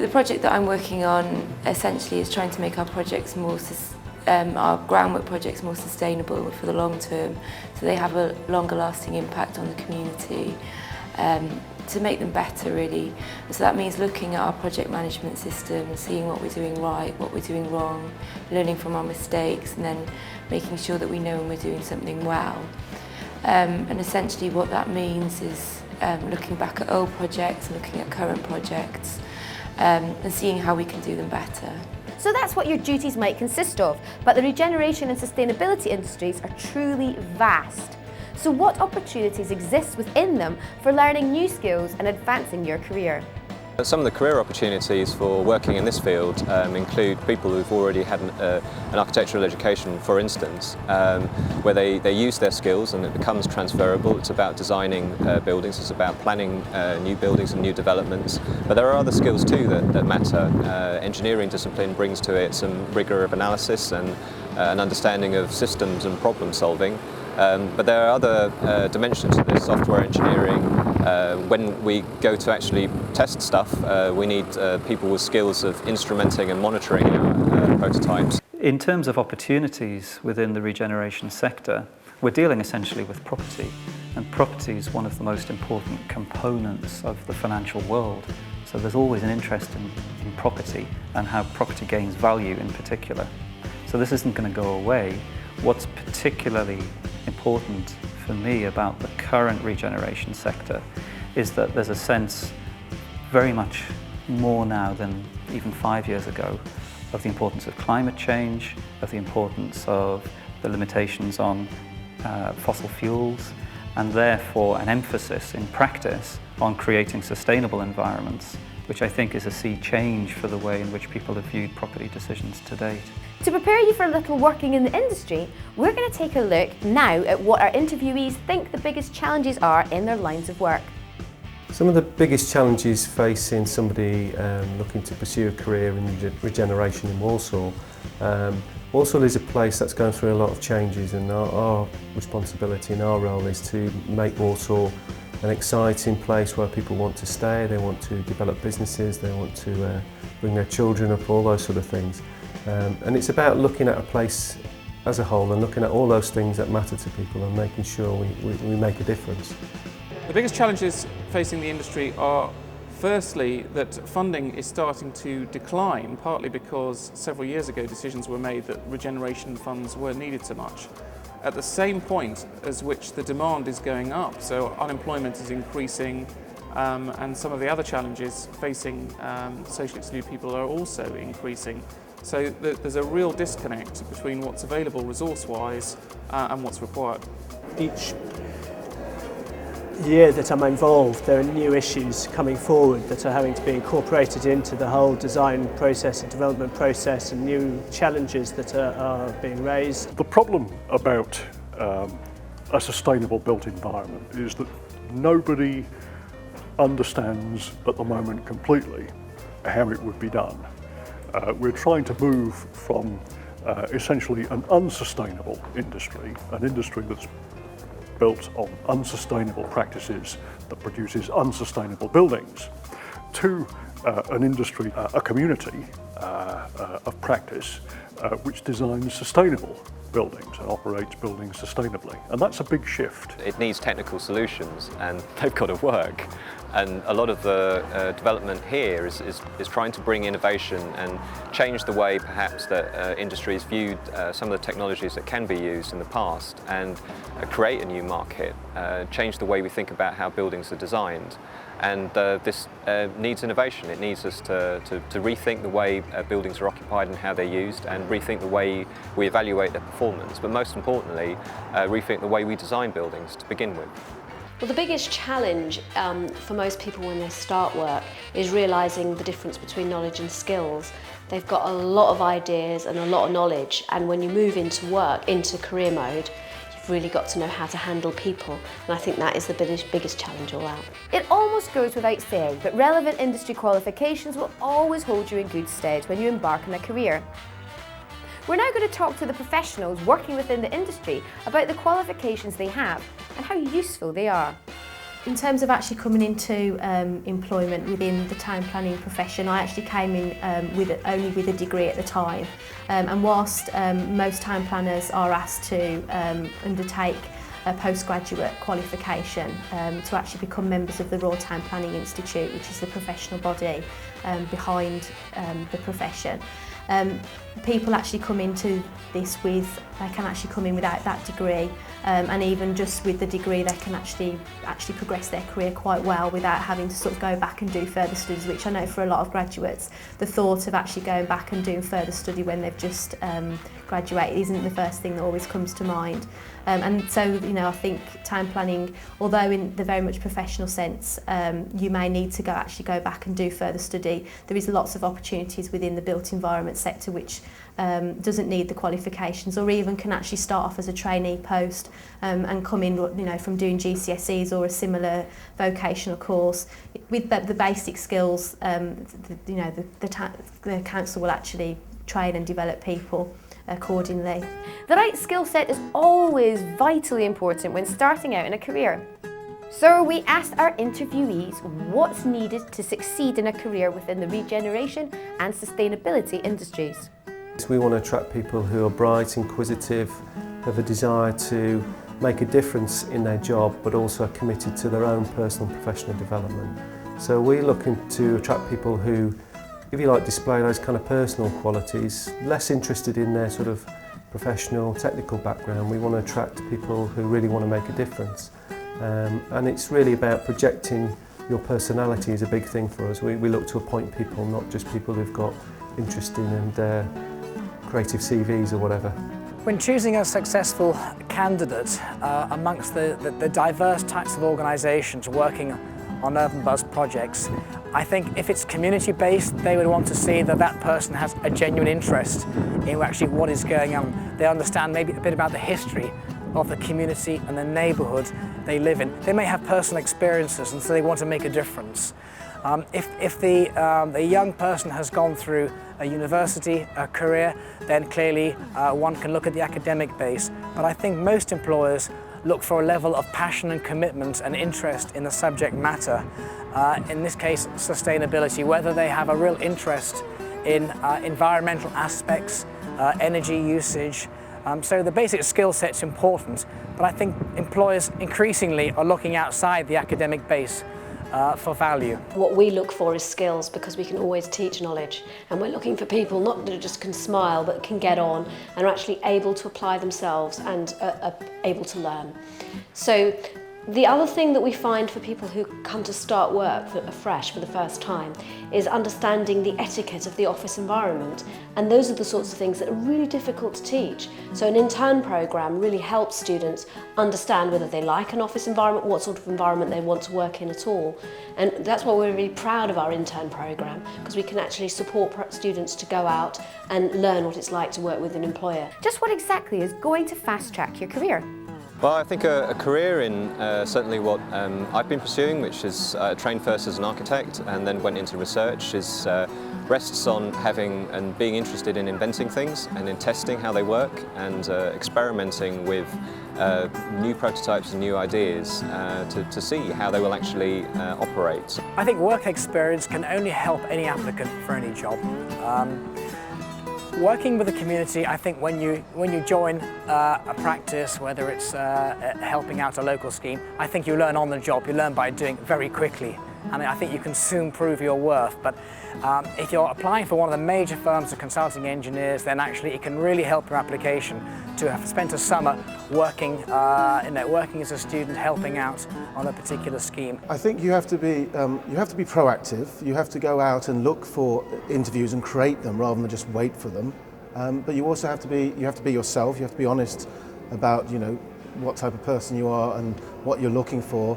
The project that I'm working on essentially is trying to make our projects our groundwork projects more sustainable for the long term, so they have a longer lasting impact on the community, to make them better really. And so that means looking at our project management system, seeing what we're doing right, what we're doing wrong, learning from our mistakes, and then making sure that we know when we're doing something well. And essentially what that means is looking back at old projects and looking at current projects, and seeing how we can do them better. So that's what your duties might consist of, but the regeneration and sustainability industries are truly vast. So what opportunities exist within them for learning new skills and advancing your career? Some of the career opportunities for working in this field include people who've already had an architectural education, for instance, where they use their skills and it becomes transferable. It's about designing buildings, it's about planning new buildings and new developments. But there are other skills too that matter. Engineering discipline brings to it some rigour of analysis and an understanding of systems and problem solving. But there are other dimensions to this, software engineering. When we go to actually test stuff, we need people with skills of instrumenting and monitoring our prototypes. In terms of opportunities within the regeneration sector, we're dealing essentially with property, and property is one of the most important components of the financial world. So there's always an interest in property and how property gains value in particular. So this isn't going to go away. What's particularly important for me about the current regeneration sector is that there's a sense, very much more now than even 5 years ago, of the importance of climate change, of the importance of the limitations on fossil fuels, and therefore an emphasis in practice on creating sustainable environments, which I think is a sea change for the way in which people have viewed property decisions to date. To prepare you for a little working in the industry, we're going to take a look now at what our interviewees think the biggest challenges are in their lines of work. Some of the biggest challenges facing somebody looking to pursue a career in regeneration in Walsall. Walsall is a place that's going through a lot of changes, and our responsibility and our role is to make Walsall an exciting place where people want to stay, they want to develop businesses, they want to bring their children up, all those sort of things. And it's about looking at a place as a whole and looking at all those things that matter to people and making sure we make a difference. The biggest challenges facing the industry are, firstly, that funding is starting to decline, partly because several years ago decisions were made that regeneration funds weren't needed so much. At the same point as which the demand is going up, so unemployment is increasing, and some of the other challenges facing socially excluded people are also increasing. So there's a real disconnect between what's available resource-wise and what's required. Each year that I'm involved, there are new issues coming forward that are having to be incorporated into the whole design process and development process, and new challenges that are being raised. The problem about a sustainable built environment is that nobody understands at the moment completely how it would be done. We're trying to move from essentially an unsustainable industry, an industry that's built on unsustainable practices that produces unsustainable buildings, to an industry, a community of practice which designs sustainable buildings and operates buildings sustainably. And that's a big shift. It needs technical solutions and they've got to work. And a lot of the development here is trying to bring innovation and change the way perhaps that industries viewed some of the technologies that can be used in the past, and create a new market, change the way we think about how buildings are designed. And this needs innovation. It needs us to rethink the way buildings are occupied and how they're used, and rethink the way we evaluate their performance, but most importantly, rethink the way we design buildings to begin with. Well, the biggest challenge for most people when they start work is realising the difference between knowledge and skills. They've got a lot of ideas and a lot of knowledge, and when you move into work, into career mode, you've really got to know how to handle people, and I think that is the biggest challenge all out. It almost goes without saying, but relevant industry qualifications will always hold you in good stead when you embark on a career. We're now going to talk to the professionals working within the industry about the qualifications they have and how useful they are. In terms of actually coming into employment within the town planning profession, I actually came in only with a degree at the time. And whilst most town planners are asked to undertake a postgraduate qualification to actually become members of the Royal Town Planning Institute, which is the professional body behind the profession. People actually come into this they can actually come in without that degree, and even just with the degree they can actually progress their career quite well without having to sort of go back and do further studies, which I know for a lot of graduates, the thought of actually going back and doing further study when they've just graduated isn't the first thing that always comes to mind. And so, you know, I think town planning, although in the very much professional sense, you may need to actually go back and do further study, there is lots of opportunities within the built environment sector which doesn't need the qualifications, or even can actually start off as a trainee post and come in, you know, from doing GCSEs or a similar vocational course with the basic skills. You know, the council will actually train and develop people accordingly. The right skill set is always vitally important when starting out in a career. So we asked our interviewees what's needed to succeed in a career within the regeneration and sustainability industries. We want to attract people who are bright, inquisitive, have a desire to make a difference in their job, but also are committed to their own personal and professional development. So we're looking to attract people who, if you like, display those kind of personal qualities, less interested in their sort of professional, technical background. We want to attract people who really want to make a difference. And it's really about projecting your personality is a big thing for us. We look to appoint people, not just people who've got interesting and creative CVs or whatever. When choosing a successful candidate amongst the diverse types of organisations working on urban buzz projects, I think if it's community-based, they would want to see that that person has a genuine interest in actually what is going on. They understand maybe a bit about the history of the community and the neighbourhood they live in. They may have personal experiences and so they want to make a difference. If the young person has gone through a university career, then clearly one can look at the academic base. But I think most employers look for a level of passion and commitment and interest in the subject matter. In this case, sustainability, whether they have a real interest in environmental aspects, energy usage. So the basic skill set's important, but I think employers increasingly are looking outside the academic base for value. What we look for is skills, because we can always teach knowledge, and we're looking for people not that just can smile but can get on and are actually able to apply themselves and are able to learn. So the other thing that we find for people who come to start work afresh for the first time is understanding the etiquette of the office environment, and those are the sorts of things that are really difficult to teach. So an intern programme really helps students understand whether they like an office environment, what sort of environment they want to work in at all, and that's why we're really proud of our intern programme, because we can actually support students to go out and learn what it's like to work with an employer. Just what exactly is going to fast-track your career? Well, I think a career in certainly what I've been pursuing, which is trained first as an architect and then went into research, rests on having and being interested in inventing things and in testing how they work and experimenting with new prototypes and new ideas to see how they will actually operate. I think work experience can only help any applicant for any job. Working with the community, I think when you join a practice, whether it's helping out a local scheme, I think you learn on the job, you learn by doing very quickly, and I think you can soon prove your worth. But if you're applying for one of the major firms of consulting engineers, then actually it can really help your application to have spent a summer working as a student, helping out on a particular scheme. I think you have to be proactive. You have to go out and look for interviews and create them rather than just wait for them. But you also have to be yourself. You have to be honest about what type of person you are and what you're looking for.